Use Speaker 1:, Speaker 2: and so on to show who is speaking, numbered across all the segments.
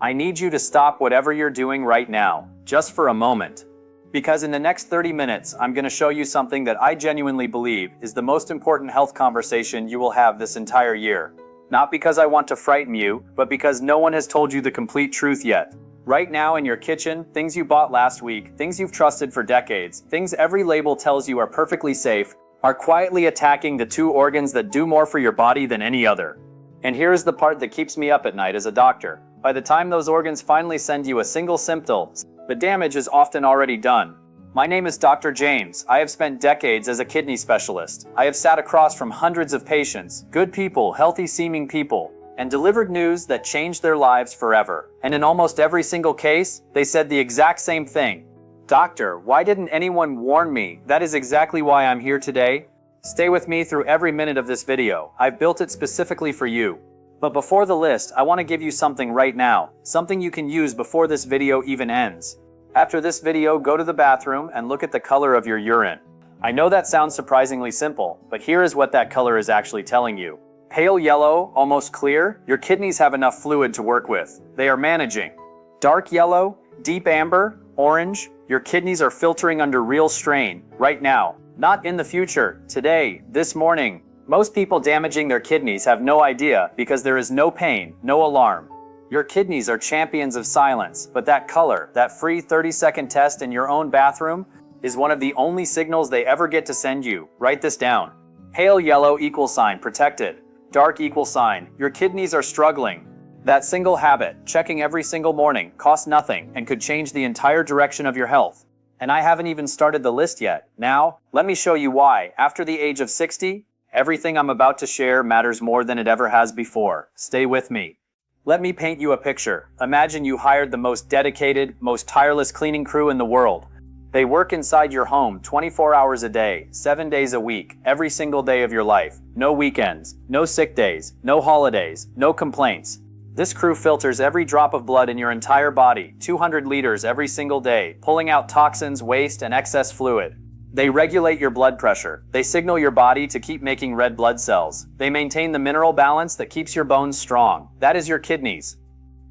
Speaker 1: I need you to stop whatever you're doing right now, just for a moment. Because in the next 30 minutes, I'm going to show you something that I genuinely believe is the most important health conversation you will have this entire year. Not because I want to frighten you, but because no one has told you the complete truth yet. Right now in your kitchen, things you bought last week, things you've trusted for decades, things every label tells you are perfectly safe, are quietly attacking the two organs that do more for your body than any other. And here's the part that keeps me up at night as a doctor. By the time those organs finally send you a single symptom, the damage is often already done. My name is Dr. James. I have spent decades as a kidney specialist. I have sat across from hundreds of patients, good people, healthy-seeming people, and delivered news that changed their lives forever. And in almost every single case, they said the exact same thing. Doctor, why didn't anyone warn me? That is exactly why I'm here today. Stay with me through every minute of this video. I've built it specifically for you. But before the list, I want to give you something right now, something you can use before this video even ends. After this video, go to the bathroom and look at the color of your urine. I know that sounds surprisingly simple, but here is what that color is actually telling you. Pale yellow, almost clear, your kidneys have enough fluid to work with. They are managing. Dark yellow, deep amber, orange, your kidneys are filtering under real strain, right now. Not in the future, today, this morning. Most people damaging their kidneys have no idea because there is no pain, no alarm. Your kidneys are champions of silence, but that color, that free 30-second test in your own bathroom, is one of the only signals they ever get to send you. Write this down. Pale yellow equal sign protected. Dark equal sign, your kidneys are struggling. That single habit, checking every single morning, costs nothing and could change the entire direction of your health. And I haven't even started the list yet. Now, let me show you why, after the age of 60, everything I'm about to share matters more than it ever has before. Stay with me. Let me paint you a picture. Imagine you hired the most dedicated, most tireless cleaning crew in the world. They work inside your home 24 hours a day, 7 days a week, every single day of your life. No weekends, no sick days, no holidays, no complaints. This crew filters every drop of blood in your entire body, 200 liters every single day, pulling out toxins, waste, and excess fluid. They regulate your blood pressure. They signal your body to keep making red blood cells. They maintain the mineral balance that keeps your bones strong. That is your kidneys.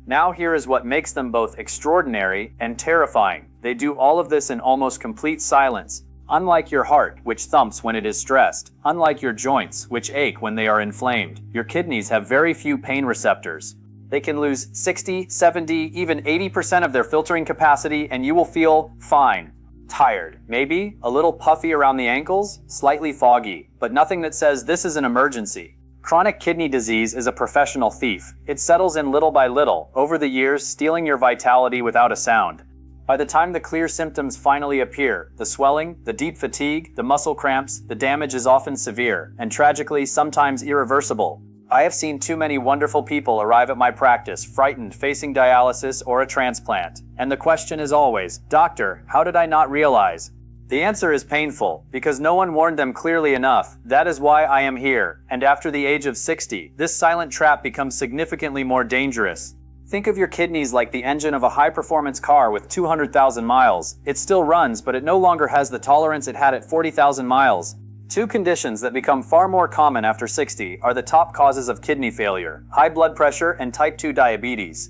Speaker 1: Now here is what makes them both extraordinary and terrifying. They do all of this in almost complete silence. Unlike your heart, which thumps when it is stressed, unlike your joints, which ache when they are inflamed, your kidneys have very few pain receptors. They can lose 60, 70, even 80% of their filtering capacity and you will feel fine. Tired, maybe, a little puffy around the ankles, slightly foggy, but nothing that says this is an emergency. Chronic kidney disease is a professional thief. It settles in little by little, over the years, stealing your vitality without a sound. By the time the clear symptoms finally appear, the swelling, the deep fatigue, the muscle cramps, the damage is often severe, and tragically, sometimes irreversible. I have seen too many wonderful people arrive at my practice frightened, facing dialysis or a transplant. And the question is always, Doctor, how did I not realize? The answer is painful, because no one warned them clearly enough. That is why I am here. And after the age of 60, this silent trap becomes significantly more dangerous. Think of your kidneys like the engine of a high-performance car with 200,000 miles. It still runs, but it no longer has the tolerance it had at 40,000 miles. Two conditions that become far more common after 60 are the top causes of kidney failure: high blood pressure and type 2 diabetes.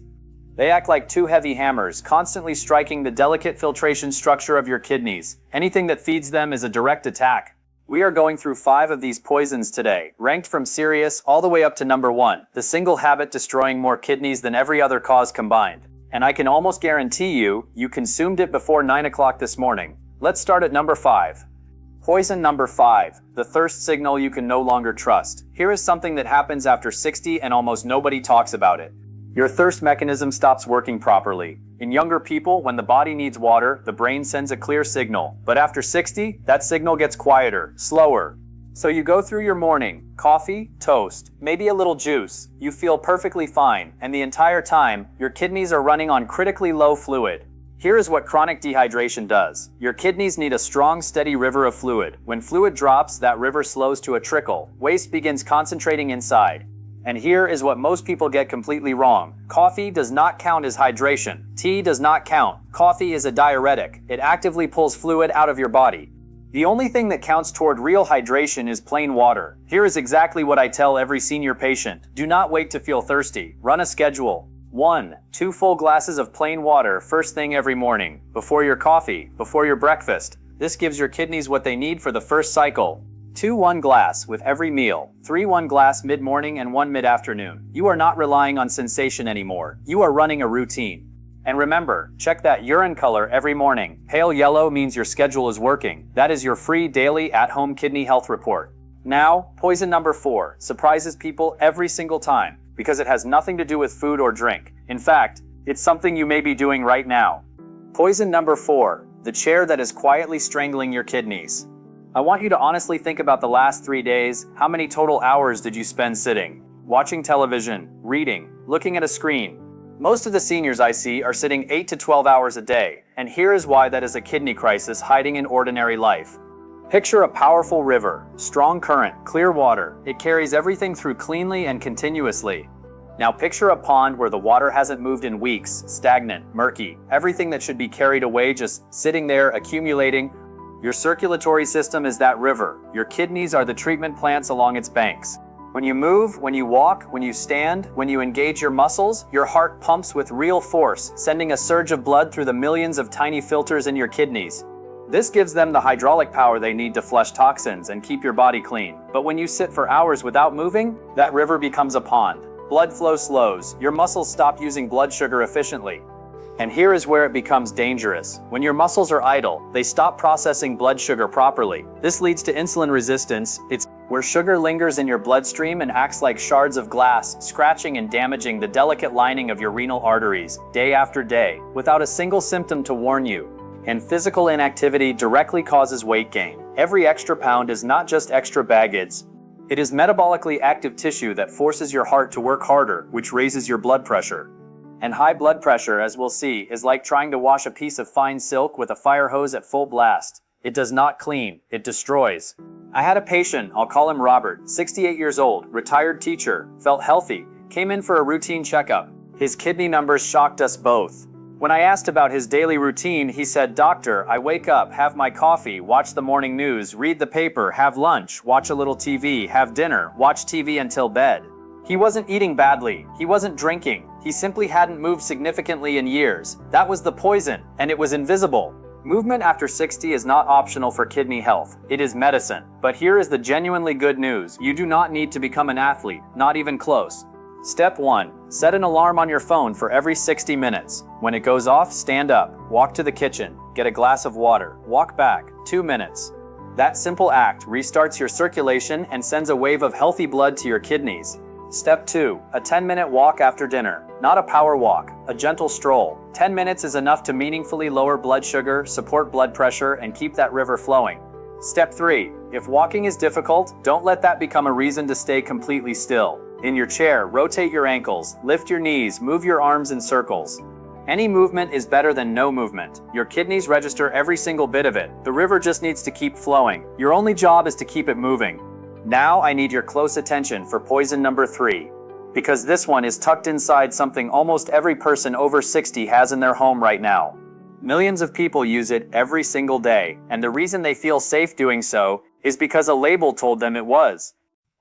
Speaker 1: They act like two heavy hammers, constantly striking the delicate filtration structure of your kidneys. Anything that feeds them is a direct attack. We are going through 5 of these poisons today, ranked from serious all the way up to number 1, the single habit destroying more kidneys than every other cause combined. And I can almost guarantee you consumed it before 9 o'clock this morning. Let's start at number 5. Poison number 5, the thirst signal you can no longer trust. Here is something that happens after 60 and almost nobody talks about it. Your thirst mechanism stops working properly. In younger people, when the body needs water, the brain sends a clear signal. But after 60, that signal gets quieter, slower. So you go through your morning, coffee, toast, maybe a little juice. You feel perfectly fine, and the entire time, your kidneys are running on critically low fluid. Here is what chronic dehydration does. Your kidneys need a strong, steady river of fluid. When fluid drops, that river slows to a trickle. Waste begins concentrating inside. And here is what most people get completely wrong. Coffee does not count as hydration. Tea does not count. Coffee is a diuretic. It actively pulls fluid out of your body. The only thing that counts toward real hydration is plain water. Here is exactly what I tell every senior patient. Do not wait to feel thirsty. Run a schedule. 1. 2 full glasses of plain water first thing every morning, before your coffee, before your breakfast. This gives your kidneys what they need for the first cycle. 2. 1 glass with every meal. 3. 1 glass mid-morning and 1 mid-afternoon. You are not relying on sensation anymore. You are running a routine. And remember, check that urine color every morning. Pale yellow means your schedule is working. That is your free daily at-home kidney health report. Now, poison number 4 surprises people every single time because it has nothing to do with food or drink. In fact, it's something you may be doing right now. Poison number 4, the chair that is quietly strangling your kidneys. I want you to honestly think about the last 3 days. How many total hours did you spend sitting, watching television, reading, looking at a screen? Most of the seniors I see are sitting 8 to 12 hours a day, and here is why that is a kidney crisis hiding in ordinary life. Picture a powerful river, strong current, clear water. It carries everything through cleanly and continuously. Now picture a pond where the water hasn't moved in weeks, stagnant, murky, everything that should be carried away just sitting there accumulating. Your circulatory system is that river. Your kidneys are the treatment plants along its banks. When you move, when you walk, when you stand, when you engage your muscles, your heart pumps with real force, sending a surge of blood through the millions of tiny filters in your kidneys. This gives them the hydraulic power they need to flush toxins and keep your body clean. But when you sit for hours without moving, that river becomes a pond. Blood flow slows, your muscles stop using blood sugar efficiently. And here is where it becomes dangerous. When your muscles are idle, they stop processing blood sugar properly. This leads to insulin resistance. It's where sugar lingers in your bloodstream and acts like shards of glass, scratching and damaging the delicate lining of your renal arteries, day after day, without a single symptom to warn you. And physical inactivity directly causes weight gain. Every extra pound is not just extra baggage. It is metabolically active tissue that forces your heart to work harder, which raises your blood pressure. And high blood pressure, as we'll see, is like trying to wash a piece of fine silk with a fire hose at full blast. It does not clean, it destroys. I had a patient, I'll call him Robert, 68 years old, retired teacher, felt healthy, came in for a routine checkup. His kidney numbers shocked us both. When I asked about his daily routine, he said, "Doctor, I wake up, have my coffee, watch the morning news, read the paper, have lunch, watch a little TV, have dinner, watch TV until bed." He wasn't eating badly, he wasn't drinking, he simply hadn't moved significantly in years. That was the poison, and it was invisible. Movement after 60 is not optional for kidney health, it is medicine. But here is the genuinely good news. You do not need to become an athlete, not even close. Step 1. Set an alarm on your phone for every 60 minutes. When it goes off, stand up, walk to the kitchen, get a glass of water, walk back, 2 minutes. That simple act restarts your circulation and sends a wave of healthy blood to your kidneys. Step 2. A 10-minute walk after dinner. Not a power walk, a gentle stroll. 10 minutes is enough to meaningfully lower blood sugar, support blood pressure, and keep that river flowing. Step 3. If walking is difficult, don't let that become a reason to stay completely still. In your chair, rotate your ankles, lift your knees, move your arms in circles. Any movement is better than no movement. Your kidneys register every single bit of it. The river just needs to keep flowing. Your only job is to keep it moving. Now I need your close attention for poison number 3. Because this one is tucked inside something almost every person over 60 has in their home right now. Millions of people use it every single day, and the reason they feel safe doing so is because a label told them it was.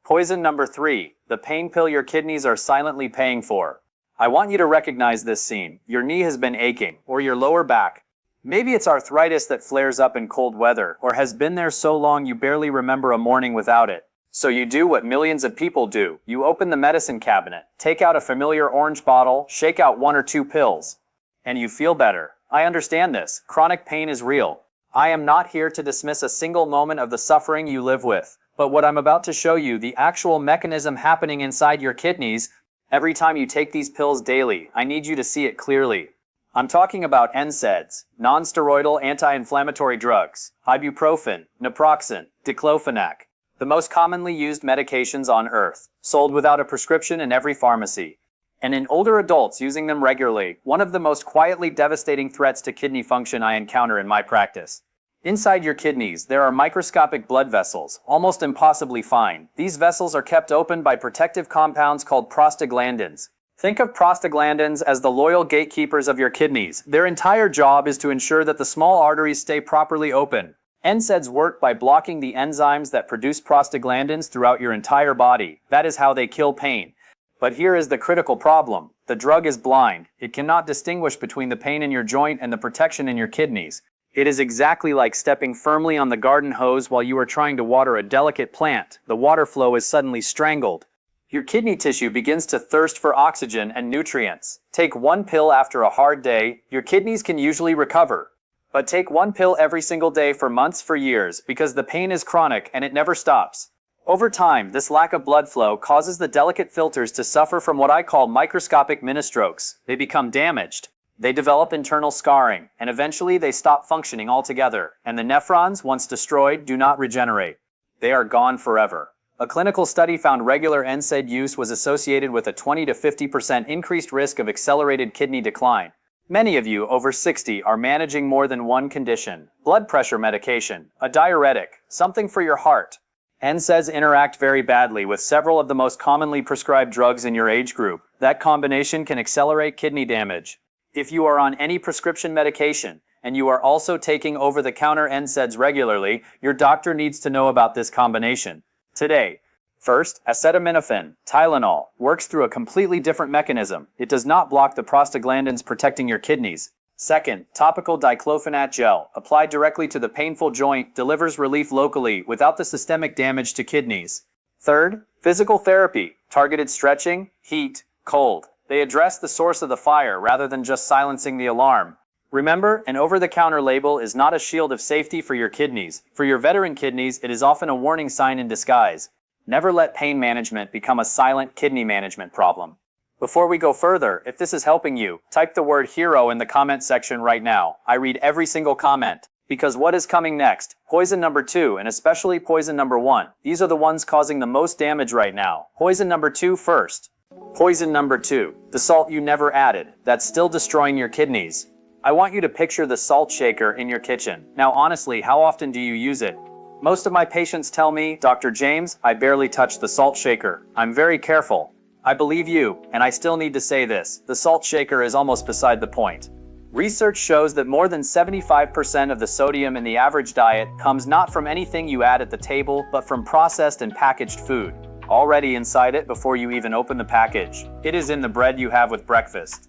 Speaker 1: Poison number 3, the pain pill your kidneys are silently paying for. I want you to recognize this scene. Your knee has been aching, or your lower back. Maybe it's arthritis that flares up in cold weather, or has been there so long you barely remember a morning without it. So you do what millions of people do. You open the medicine cabinet, take out a familiar orange bottle, shake out 1 or 2 pills, and you feel better. I understand this. Chronic pain is real. I am not here to dismiss a single moment of the suffering you live with, but what I'm about to show you, the actual mechanism happening inside your kidneys, every time you take these pills daily, I need you to see it clearly. I'm talking about NSAIDs, non-steroidal anti-inflammatory drugs, ibuprofen, naproxen, diclofenac, the most commonly used medications on Earth, sold without a prescription in every pharmacy. And in older adults using them regularly, one of the most quietly devastating threats to kidney function I encounter in my practice. Inside your kidneys, there are microscopic blood vessels, almost impossibly fine. These vessels are kept open by protective compounds called prostaglandins. Think of prostaglandins as the loyal gatekeepers of your kidneys. Their entire job is to ensure that the small arteries stay properly open. NSAIDs work by blocking the enzymes that produce prostaglandins throughout your entire body. That is how they kill pain. But here is the critical problem. The drug is blind. It cannot distinguish between the pain in your joint and the protection in your kidneys. It is exactly like stepping firmly on the garden hose while you are trying to water a delicate plant. The water flow is suddenly strangled. Your kidney tissue begins to thirst for oxygen and nutrients. Take one pill after a hard day, your kidneys can usually recover. But take one pill every single day for months, for years, because the pain is chronic and it never stops. Over time, this lack of blood flow causes the delicate filters to suffer from what I call microscopic ministrokes. They become damaged. They develop internal scarring, and eventually they stop functioning altogether, and the nephrons, once destroyed, do not regenerate. They are gone forever. A clinical study found regular NSAID use was associated with a 20 to 50% increased risk of accelerated kidney decline. Many of you over 60 are managing more than one condition: blood pressure medication, a diuretic, something for your heart. NSAIDs interact very badly with several of the most commonly prescribed drugs in your age group. That combination can accelerate kidney damage. If you are on any prescription medication, and you are also taking over-the-counter NSAIDs regularly, your doctor needs to know about this combination today. First, acetaminophen, Tylenol, works through a completely different mechanism. It does not block the prostaglandins protecting your kidneys. Second, topical diclofenac gel, applied directly to the painful joint, delivers relief locally without the systemic damage to kidneys. Third, physical therapy, targeted stretching, heat, cold. They address the source of the fire rather than just silencing the alarm. Remember, an over-the-counter label is not a shield of safety for your kidneys. For your veteran kidneys, it is often a warning sign in disguise. Never let pain management become a silent kidney management problem. Before we go further, if this is helping you, type the word hero in the comment section right now. I read every single comment. Because what is coming next? Poison number 2, and especially poison number 1. These are the ones causing the most damage right now. Poison number 2 first. Poison number 2. The salt you never added, that's still destroying your kidneys. I want you to picture the salt shaker in your kitchen. Now honestly, how often do you use it? Most of my patients tell me, Dr. James, I barely touch the salt shaker. I'm very careful. I believe you, and I still need to say this. The salt shaker is almost beside the point. Research shows that more than 75% of the sodium in the average diet comes not from anything you add at the table, but from processed and packaged food. Already inside it before you even open the package. It is in the bread you have with breakfast,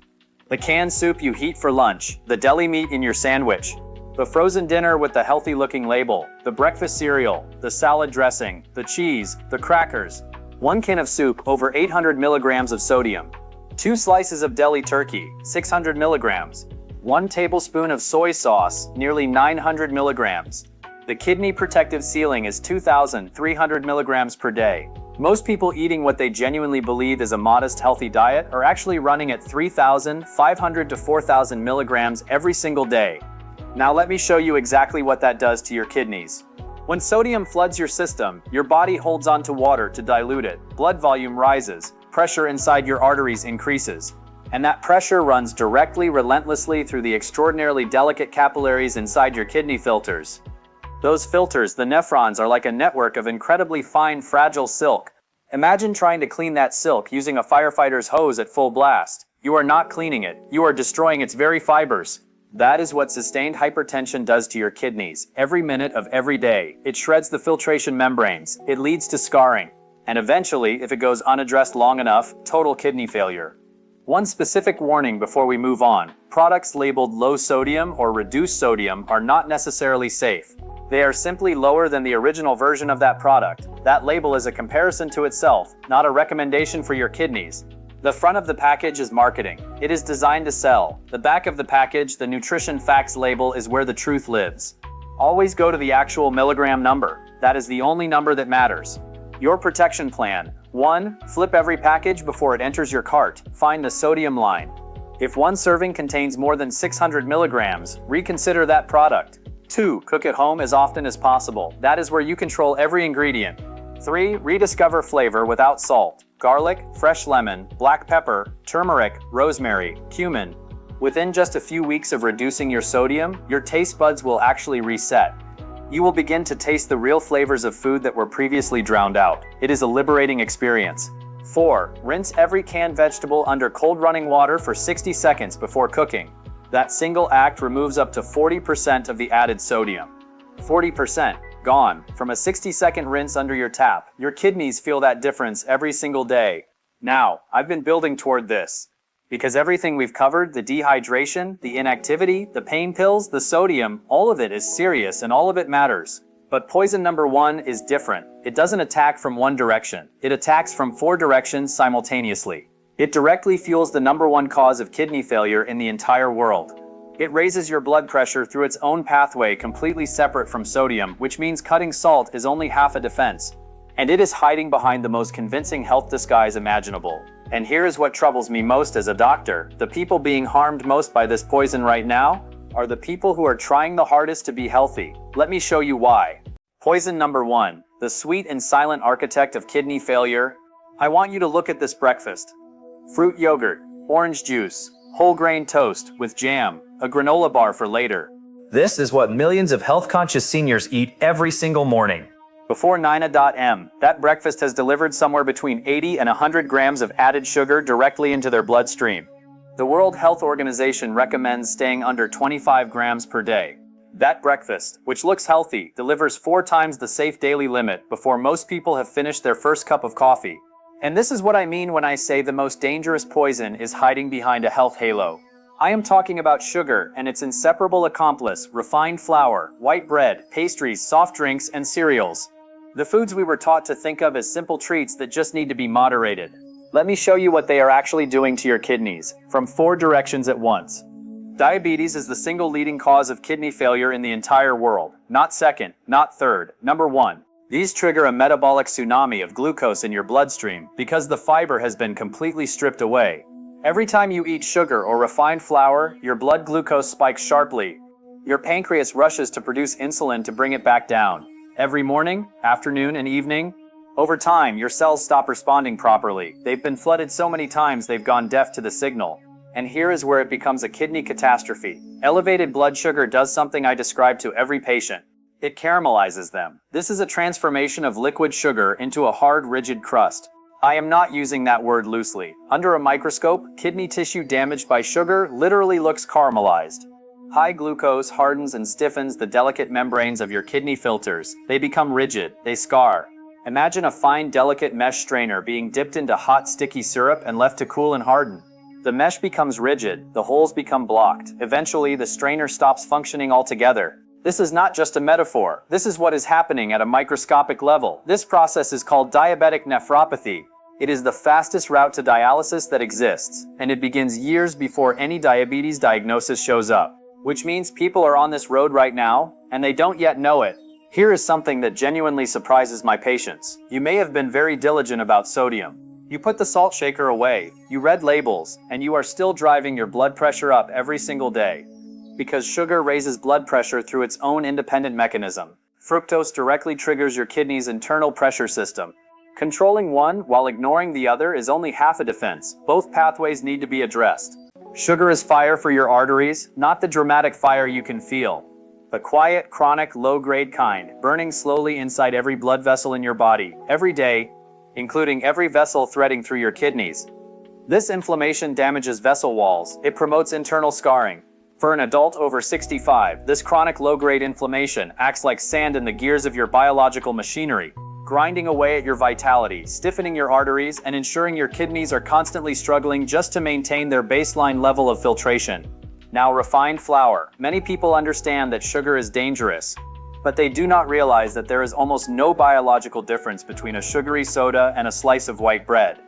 Speaker 1: the canned soup you heat for lunch, the deli meat in your sandwich, the frozen dinner with the healthy-looking label, the breakfast cereal, the salad dressing, the cheese, the crackers. 1 can of soup, over 800 milligrams of sodium. 2 slices of deli turkey, 600 milligrams. 1 tablespoon of soy sauce, nearly 900 milligrams. The kidney protective ceiling is 2,300 milligrams per day. Most people eating what they genuinely believe is a modest, healthy diet are actually running at 3,500 to 4,000 milligrams every single day. Now let me show you exactly what that does to your kidneys. When sodium floods your system, your body holds on to water to dilute it. Blood volume rises, pressure inside your arteries increases, and that pressure runs directly, relentlessly through the extraordinarily delicate capillaries inside your kidney filters. Those filters, the nephrons, are like a network of incredibly fine, fragile silk. Imagine trying to clean that silk using a firefighter's hose at full blast. You are not cleaning it, you are destroying its very fibers. That is what sustained hypertension does to your kidneys. Every minute of every day, it shreds the filtration membranes, it leads to scarring, and eventually, if it goes unaddressed long enough, total kidney failure. One specific warning before we move on: products labeled low sodium or reduced sodium are not necessarily safe. They are simply lower than the original version of that product. That label is a comparison to itself, not a recommendation for your kidneys. The front of the package is marketing. It is designed to sell. The back of the package, the nutrition facts label, is where the truth lives. Always go to the actual milligram number. That is the only number that matters. Your protection plan. 1. Flip every package before it enters your cart. Find the sodium line. If 1 serving contains more than 600 milligrams, reconsider that product. 2. Cook at home as often as possible. That is where you control every ingredient. 3. Rediscover flavor without salt. Garlic, fresh lemon, black pepper, turmeric, rosemary, cumin. Within just a few weeks of reducing your sodium, your taste buds will actually reset. You will begin to taste the real flavors of food that were previously drowned out. It is a liberating experience. 4. Rinse every canned vegetable under cold running water for 60 seconds before cooking. That single act removes up to 40% of the added sodium. 40%. Gone. From a 60-second rinse under your tap, your kidneys feel that difference every single day. Now, I've been building toward this. Because everything we've covered, the dehydration, the inactivity, the pain pills, the sodium, all of it is serious and all of it matters. But poison number 1 is different. It doesn't attack from one direction. It attacks from 4 directions simultaneously. It directly fuels the number 1 cause of kidney failure in the entire world. It raises your blood pressure through its own pathway completely separate from sodium, which means cutting salt is only half a defense. And it is hiding behind the most convincing health disguise imaginable. And here is what troubles me most as a doctor. The people being harmed most by this poison right now are the people who are trying the hardest to be healthy. Let me show you why. Poison number 1, the sweet and silent architect of kidney failure. I want you to look at this breakfast. Fruit yogurt, orange juice, whole grain toast with jam, a granola bar for later. This is what millions of health-conscious seniors eat every single morning. Before 9 a.m., that breakfast has delivered somewhere between 80 and 100 grams of added sugar directly into their bloodstream. The World Health Organization recommends staying under 25 grams per day. That breakfast, which looks healthy, delivers 4 times the safe daily limit before most people have finished their first cup of coffee. And this is what I mean when I say the most dangerous poison is hiding behind a health halo. I am talking about sugar and its inseparable accomplice, refined flour, white bread, pastries, soft drinks, and cereals. The foods we were taught to think of as simple treats that just need to be moderated. Let me show you what they are actually doing to your kidneys, from 4 directions at once. Diabetes is the single leading cause of kidney failure in the entire world. Not second, not third, number 1. These trigger a metabolic tsunami of glucose in your bloodstream because the fiber has been completely stripped away. Every time you eat sugar or refined flour, your blood glucose spikes sharply. Your pancreas rushes to produce insulin to bring it back down. Every morning, afternoon, and evening. Over time, your cells stop responding properly. They've been flooded so many times they've gone deaf to the signal. And here is where it becomes a kidney catastrophe. Elevated blood sugar does something I describe to every patient. It caramelizes them. This is a transformation of liquid sugar into a hard, rigid crust. I am not using that word loosely. Under a microscope, kidney tissue damaged by sugar literally looks caramelized. High glucose hardens and stiffens the delicate membranes of your kidney filters. They become rigid, they scar. Imagine a fine, delicate mesh strainer being dipped into hot, sticky syrup and left to cool and harden. The mesh becomes rigid, the holes become blocked. Eventually, the strainer stops functioning altogether. This is not just a metaphor. This is what is happening at a microscopic level. This process is called diabetic nephropathy. It is the fastest route to dialysis that exists, and it begins years before any diabetes diagnosis shows up. Which means people are on this road right now, and they don't yet know it. Here is something that genuinely surprises my patients. You may have been very diligent about sodium. You put the salt shaker away, you read labels, and you are still driving your blood pressure up every single day. Because sugar raises blood pressure through its own independent mechanism. Fructose directly triggers your kidney's internal pressure system. Controlling one while ignoring the other is only half a defense. Both pathways need to be addressed. Sugar is fire for your arteries, not the dramatic fire you can feel. The quiet, chronic, low-grade kind, burning slowly inside every blood vessel in your body, every day, including every vessel threading through your kidneys. This inflammation damages vessel walls. It promotes internal scarring. For an adult over 65, this chronic low-grade inflammation acts like sand in the gears of your biological machinery, grinding away at your vitality, stiffening your arteries, and ensuring your kidneys are constantly struggling just to maintain their baseline level of filtration. Now, refined flour. Many people understand that sugar is dangerous, but they do not realize that there is almost no biological difference between a sugary soda and a slice of white bread.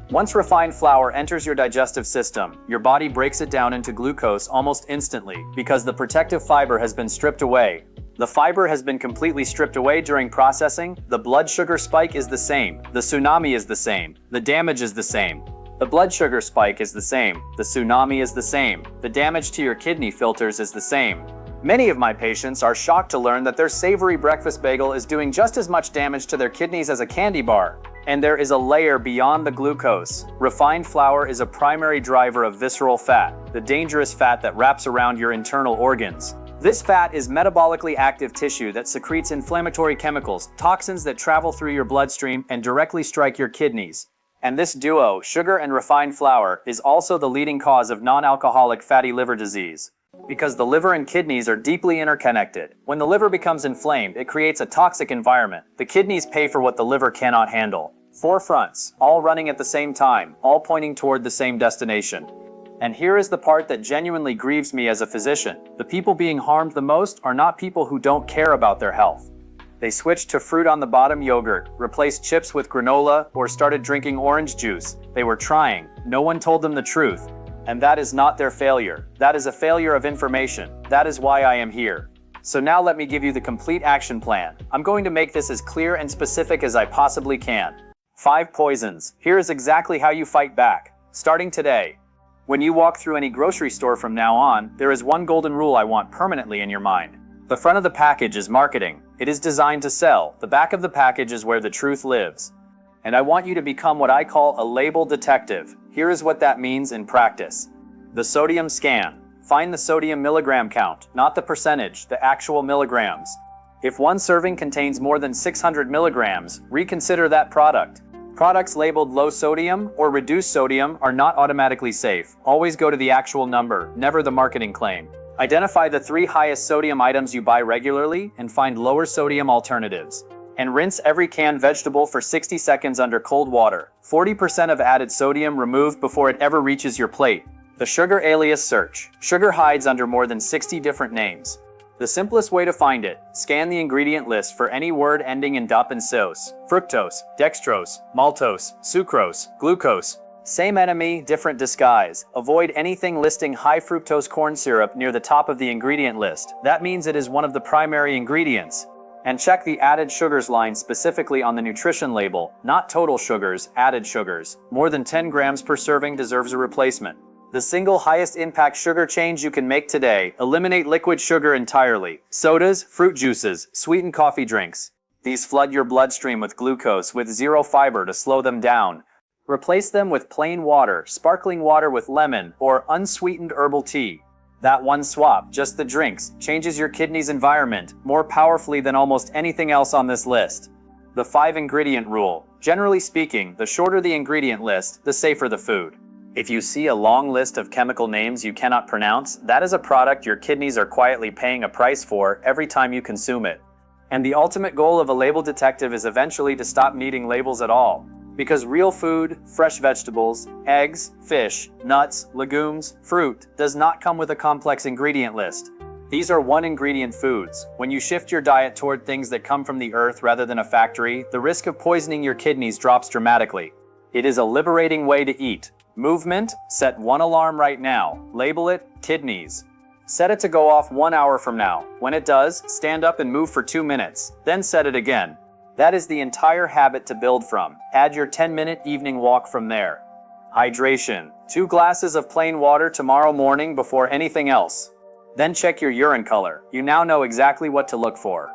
Speaker 1: Once refined flour enters your digestive system, your body breaks it down into glucose almost instantly because the protective fiber has been stripped away. The fiber has been completely stripped away during processing. The blood sugar spike is the same. The tsunami is the same. The damage is the same. The blood sugar spike is the same. The tsunami is the same. The damage to your kidney filters is the same. Many of my patients are shocked to learn that their savory breakfast bagel is doing just as much damage to their kidneys as a candy bar. And there is a layer beyond the glucose. Refined flour is a primary driver of visceral fat, the dangerous fat that wraps around your internal organs. This fat is metabolically active tissue that secretes inflammatory chemicals, toxins that travel through your bloodstream and directly strike your kidneys. And this duo, sugar and refined flour, is also the leading cause of non-alcoholic fatty liver disease. Because the liver and kidneys are deeply interconnected. When the liver becomes inflamed, it creates a toxic environment. The kidneys pay for what the liver cannot handle. 4 fronts, all running at the same time, all pointing toward the same destination. And here is the part that genuinely grieves me as a physician. The people being harmed the most are not people who don't care about their health. They switched to fruit on the bottom yogurt, replaced chips with granola, or started drinking orange juice. They were trying. No one told them the truth. And that is not their failure. That is a failure of information. That is why I am here. So now let me give you the complete action plan. I'm going to make this as clear and specific as I possibly can. 5 poisons. Here is exactly how you fight back. Starting today. When you walk through any grocery store from now on, there is one golden rule I want permanently in your mind. The front of the package is marketing. It is designed to sell. The back of the package is where the truth lives. And I want you to become what I call a label detective. Here is what that means in practice. The sodium scan. Find the sodium milligram count, not the percentage, the actual milligrams. If one serving contains more than 600 milligrams, reconsider that product. Products labeled low sodium or reduced sodium are not automatically safe. Always go to the actual number, never the marketing claim. Identify the 3 highest sodium items you buy regularly and find lower sodium alternatives. And rinse every canned vegetable for 60 seconds under cold water. 40% of added sodium removed before it ever reaches your plate. The sugar alias search. Sugar hides under more than 60 different names. The simplest way to find it, scan the ingredient list for any word ending in dup and sos. Fructose, dextrose, maltose, sucrose, glucose. Same enemy, different disguise. Avoid anything listing high fructose corn syrup near the top of the ingredient list. That means it is one of the primary ingredients. And check the added sugars line specifically on the nutrition label, not total sugars, added sugars. More than 10 grams per serving deserves a replacement. The single highest impact sugar change you can make today: eliminate liquid sugar entirely. Sodas, fruit juices, sweetened coffee drinks. These flood your bloodstream with glucose with zero fiber to slow them down. Replace them with plain water, sparkling water with lemon, or unsweetened herbal tea. That one swap, just the drinks, changes your kidney's environment more powerfully than almost anything else on this list. The 5-ingredient rule. Generally speaking, the shorter the ingredient list, the safer the food. If you see a long list of chemical names you cannot pronounce, that is a product your kidneys are quietly paying a price for every time you consume it. And the ultimate goal of a label detective is eventually to stop needing labels at all. Because real food, fresh vegetables, eggs, fish, nuts, legumes, fruit, does not come with a complex ingredient list. These are 1-ingredient foods. When you shift your diet toward things that come from the earth rather than a factory, the risk of poisoning your kidneys drops dramatically. It is a liberating way to eat. Movement, set 1 alarm right now. Label it kidneys. Set it to go off 1 hour from now. When it does, stand up and move for 2 minutes. Then set it again. That is the entire habit to build from. Add your 10-minute evening walk from there. Hydration. 2 glasses of plain water tomorrow morning before anything else. Then check your urine color. You now know exactly what to look for.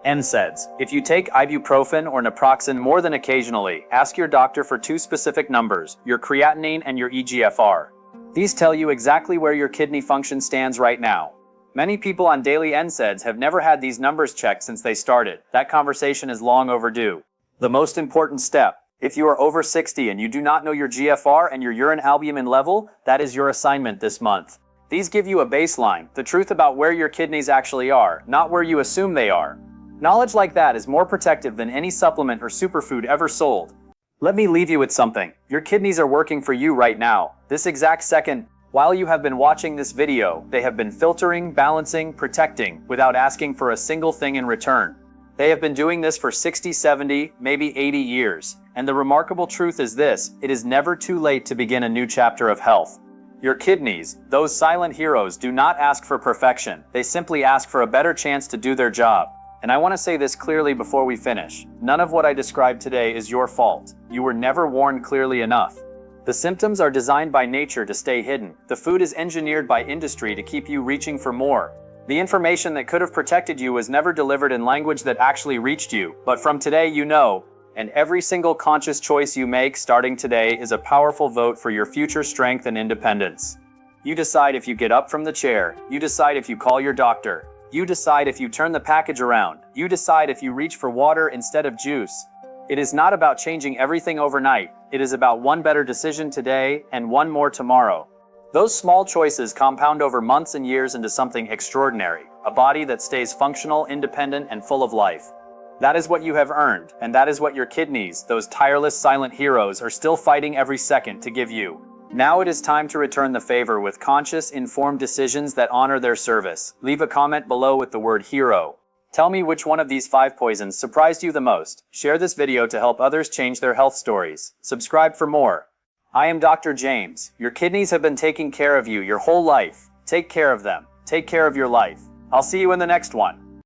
Speaker 1: NSAIDs. If you take ibuprofen or naproxen more than occasionally, ask your doctor for 2 specific numbers, your creatinine and your eGFR. These tell you exactly where your kidney function stands right now. Many people on daily NSAIDs have never had these numbers checked since they started. That conversation is long overdue. The most important step. If you are over 60 and you do not know your GFR and your urine albumin level, that is your assignment this month. These give you a baseline, the truth about where your kidneys actually are, not where you assume they are. Knowledge like that is more protective than any supplement or superfood ever sold. Let me leave you with something. Your kidneys are working for you right now. This exact second, while you have been watching this video, they have been filtering, balancing, protecting, without asking for a single thing in return. They have been doing this for 60, 70, maybe 80 years. And the remarkable truth is this: it is never too late to begin a new chapter of health. Your kidneys, those silent heroes, do not ask for perfection. They simply ask for a better chance to do their job. And I want to say this clearly before we finish. None of what I described today is your fault. You were never warned clearly enough. The symptoms are designed by nature to stay hidden. The food is engineered by industry to keep you reaching for more. The information that could have protected you was never delivered in language that actually reached you. But from today, you know. And every single conscious choice you make starting today is a powerful vote for your future strength and independence. You decide if you get up from the chair. You decide if you call your doctor. You decide if you turn the package around. You decide if you reach for water instead of juice. It is not about changing everything overnight. It is about one better decision today and one more tomorrow. Those small choices compound over months and years into something extraordinary, a body that stays functional, independent, and full of life. That is what you have earned, and that is what your kidneys, those tireless silent heroes, are still fighting every second to give you. Now it is time to return the favor with conscious, informed decisions that honor their service. Leave a comment below with the word hero. Tell me which one of these 5 poisons surprised you the most. Share this video to help others change their health stories. Subscribe for more. I am Dr. James. Your kidneys have been taking care of you your whole life. Take care of them. Take care of your life. I'll see you in the next one.